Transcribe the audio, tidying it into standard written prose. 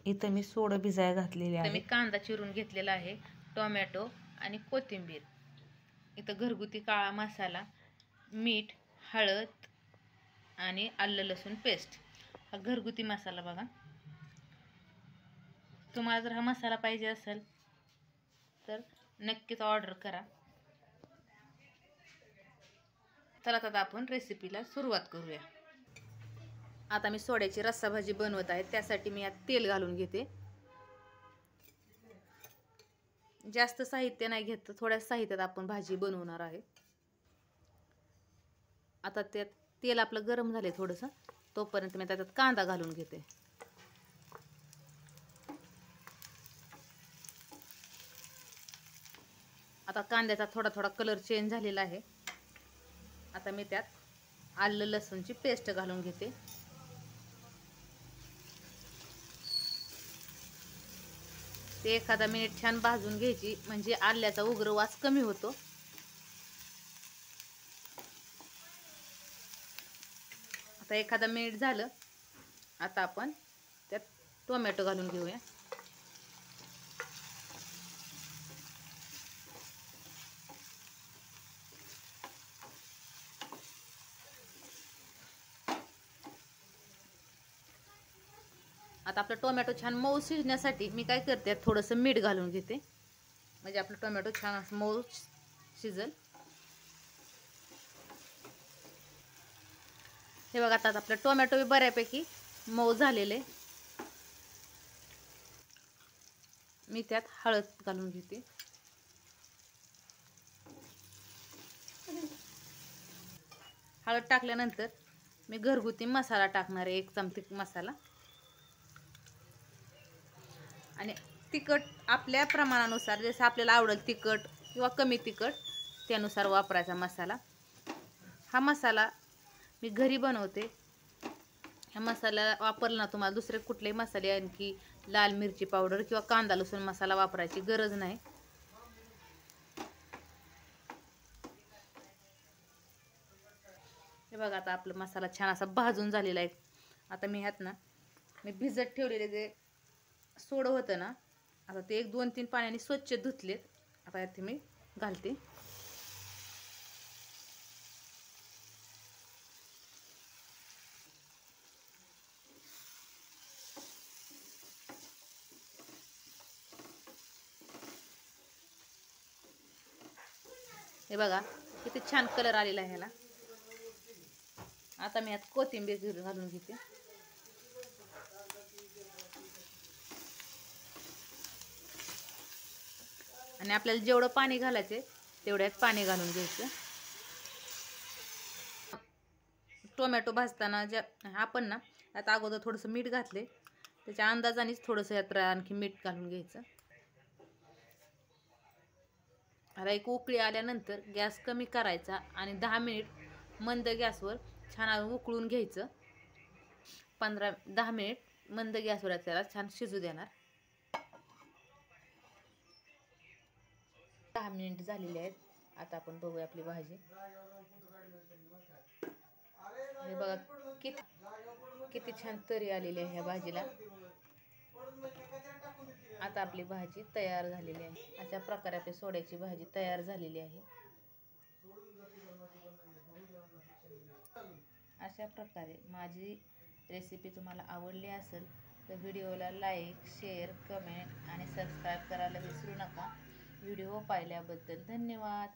इथं मी सोडं भिजायला घातलेले आहे. मी कांदा चिरून घेतलेला आहे, टोमॅटो आणि कोथिंबीर. इथं घरगुती काळा मसाला, मीठ, हळद आणि आलं लसूण पेस्ट. हा घरगुती मसाला बघा. तुम्हाला जर हा मसाला पाहिजे असेल तर नक्कीच ऑर्डर करा. चला आता आपण रेसिपीला सुरुवात करूया. आता मी सोड्याची रस्सा भाजी बनवत आहे. त्यासाठी मी यात तेल घालून घेते. जास्त साहित्य नाही घेत, थोड्या साहित्यात आपण भाजी बनवणार आहे. आता त्यात तेल आपलं गरम झाले थोडंसं, तोपर्यंत मी त्याच्यात कांदा घालून घेते. आता कांद्याचा थोडा थोडा कलर चेंज झालेला आहे. आता मी त्यात आलं लसूणची पेस्ट घालून घेते. ते एखादा मिनिट छान भाजून घ्यायची, म्हणजे आल्याचा उग्र वास कमी होतो. आता एखादा मिनिट झालं. आता आपण त्यात टोमॅटो घालून घेऊया. आता आपलं टोमॅटो छान मऊ शिजण्यासाठी मी काय करते, थोडंसं मीठ घालून घेते, म्हणजे आपलं टोमॅटो छान असं मऊ शिजल. हे बघा, आता आपलं टोमॅटो बऱ्यापैकी मऊ झालेले. मी त्यात हळद घालून घेते. हळद टाकल्यानंतर मी घरगुती मसाला टाकणार आहे, 1 चमचा मसाला. आणि तिखट आपल्या प्रमाणानुसार, जसं आपल्याला आवडेल तिखट किंवा कमी तिखट त्यानुसार वापरायचा मसाला. हा मसाला मी घरी बनवते. ह्या मसाला वापरला ना तुम्हाला दुसरे कुठलेही मसाले, आणखी लाल मिरची पावडर किंवा कांदा लसूण मसाला वापरायची गरज नाही. हे बघा, आता आपला मसाला छान असा भाजून झालेला आहे. आता मी ह्यात ना मी भिजत ठेवलेले जे सोडं होतं ना, आता ते 1-2-3 पाण्याने स्वच्छ धुतलेत. आता यात मी घालते. हे बघा किती छान कलर आलेला आहे ह्याला. आता मी यात कोथिंबीर घालून घेते. आणि आपल्याला जेवढं पाणी घालायचे तेवढ्यात पाणी घालून घ्यायचं. टोमॅटो भाजताना आपण ना आता अगोदर थोडंसं मीठ घातले, त्याच्या अंदाजानेच थोडंसं यात आणखी मीठ घालून घ्यायचं. आता एक उकळी आल्यानंतर गॅस कमी करायचा आणि 10 मिनिट मंद गॅसवर छान उकळून घ्यायचं. 15-10 मिनिट मंद गॅसवर त्याला छान शिजू देणार. 10 मिनिट झालेले आहेत. आता आपण बघूया आपली भाजी. हे बघा किती छान तरी आलेली आहे ह्या भाजीला. आता आपली भाजी तयार झालेली आहे. अशा प्रकारे आपली सोड्याची भाजी तयार झालेली आहे. अशा प्रकारे माझी रेसिपी तुम्हाला आवडली असेल तर व्हिडिओला लाईक, शेअर, कमेंट आणि सबस्क्राईब करायला विसरू नका. व्हिडिओ पाहिल्याबद्दल धन्यवाद.